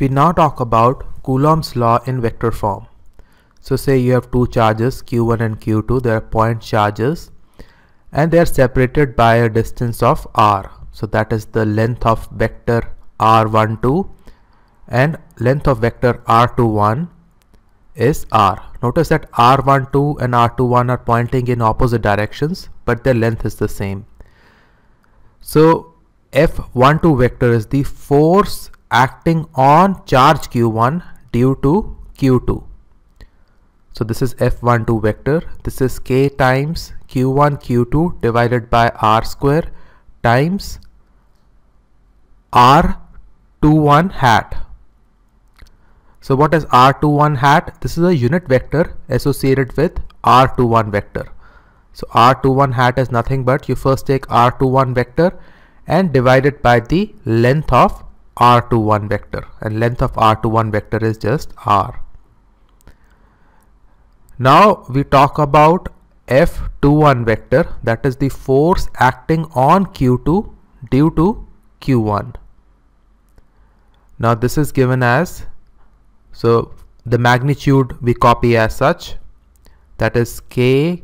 We now talk about Coulomb's law in vector form. So say you have two charges q1 and q2, they are point charges and they are separated by a distance of r. So that is the length of vector r12 and length of vector r21 is r. Notice that r12 and r21 are pointing in opposite directions, but their length is the same. So F12 vector is the force acting on charge q1 due to q2. So this is F12 vector. This is k times q1 q2 divided by r square times r21 hat. So what is r21 hat? This is a unit vector associated with r21 vector. So r21 hat is nothing but you first take r21 vector and divide it by the length of r21 vector, and length of r21 vector is just r. Now we talk about F21 vector, that is the force acting on q2 due to q1. Now this is given as, so the magnitude we copy as such, that is k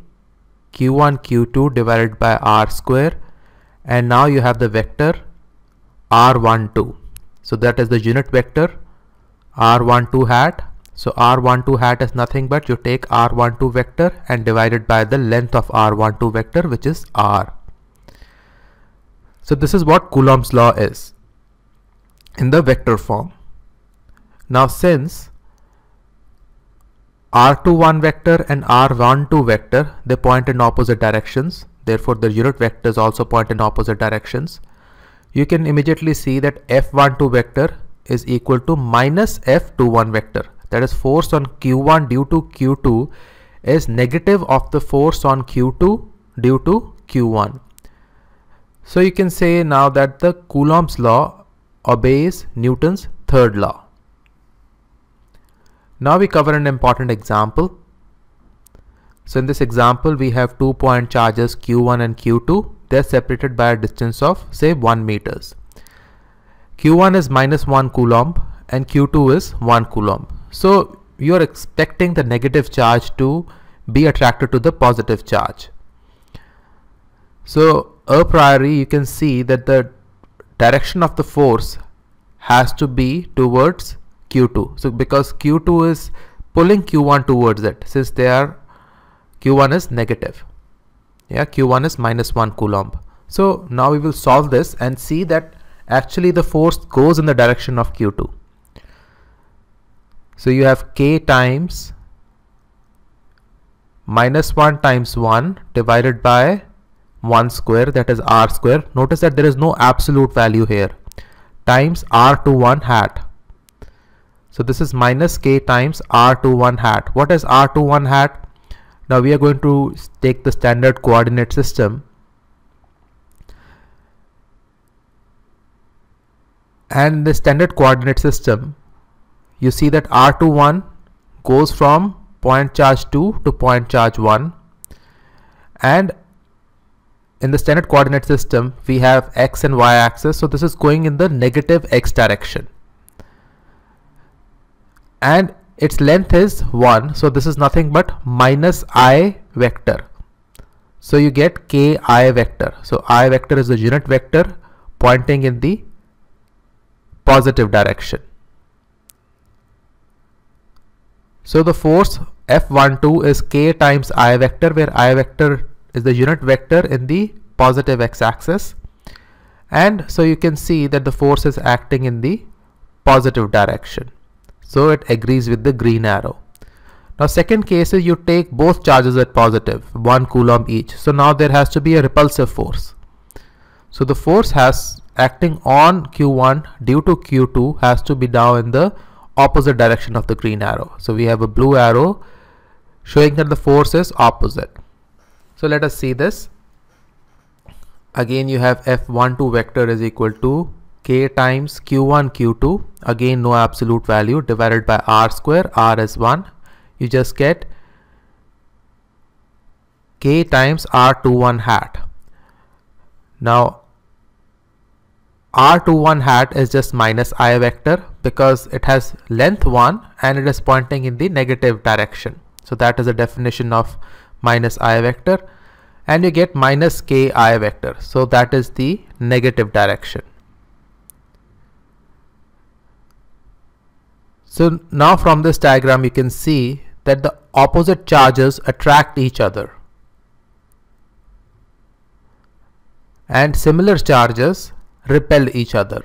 q1 q2 divided by r square, and now you have the vector r12. So that is the unit vector r12 hat. So r12 hat is nothing but you take r12 vector and divide it by the length of r12 vector, which is r. So this is what Coulomb's law is in the vector form. Now since r21 vector and r12 vector, they point in opposite directions, therefore the unit vectors also point in opposite directions, you can immediately see that F12 vector is equal to minus F21 vector. That is, force on q1 due to q2 is negative of the force on q2 due to q1. So you can say now that the Coulomb's law obeys Newton's third law. Now we cover an important example. So in this example we have 2 point charges q1 and q2. They are separated by a distance of say 1 meters. q1 is minus 1 coulomb and q2 is 1 coulomb. So you are expecting the negative charge to be attracted to the positive charge. So a priori you can see that the direction of the force has to be towards q2. So because q2 is pulling q1 towards it, since they are q1 is negative. Yeah, q1 is minus 1 coulomb. So now we will solve this and see that actually the force goes in the direction of q2. So you have k times minus 1 times 1 divided by 1 square, that is r square. Notice that there is no absolute value here, times r21 hat. So this is minus k times r21 hat. What is r21 hat? Now we are going to take the standard coordinate system, and the standard coordinate system, you see that r21 goes from point charge 2 to point charge 1, and in the standard coordinate system we have x and y axis, so this is going in the negative x direction, and its length is 1, so this is nothing but minus I vector. So you get ki vector. So I vector is the unit vector pointing in the positive direction. So the force F12 is k times I vector, where I vector is the unit vector in the positive x-axis, and so you can see that the force is acting in the positive direction. So it agrees with the green arrow. Now second case is you take both charges at positive, 1 coulomb each. So now there has to be a repulsive force. So the force has acting on q1 due to q2 has to be now in the opposite direction of the green arrow. So we have a blue arrow showing that the force is opposite. So let us see this. Again you have F12 vector is equal to k times q1 q2, again no absolute value, divided by r square, r is 1. You just get k times r21 hat. Now r21 hat is just minus I vector, because it has length 1 and it is pointing in the negative direction. So that is the definition of minus I vector, and you get minus ki vector. So that is the negative direction. So now from this diagram you can see that the opposite charges attract each other and similar charges repel each other.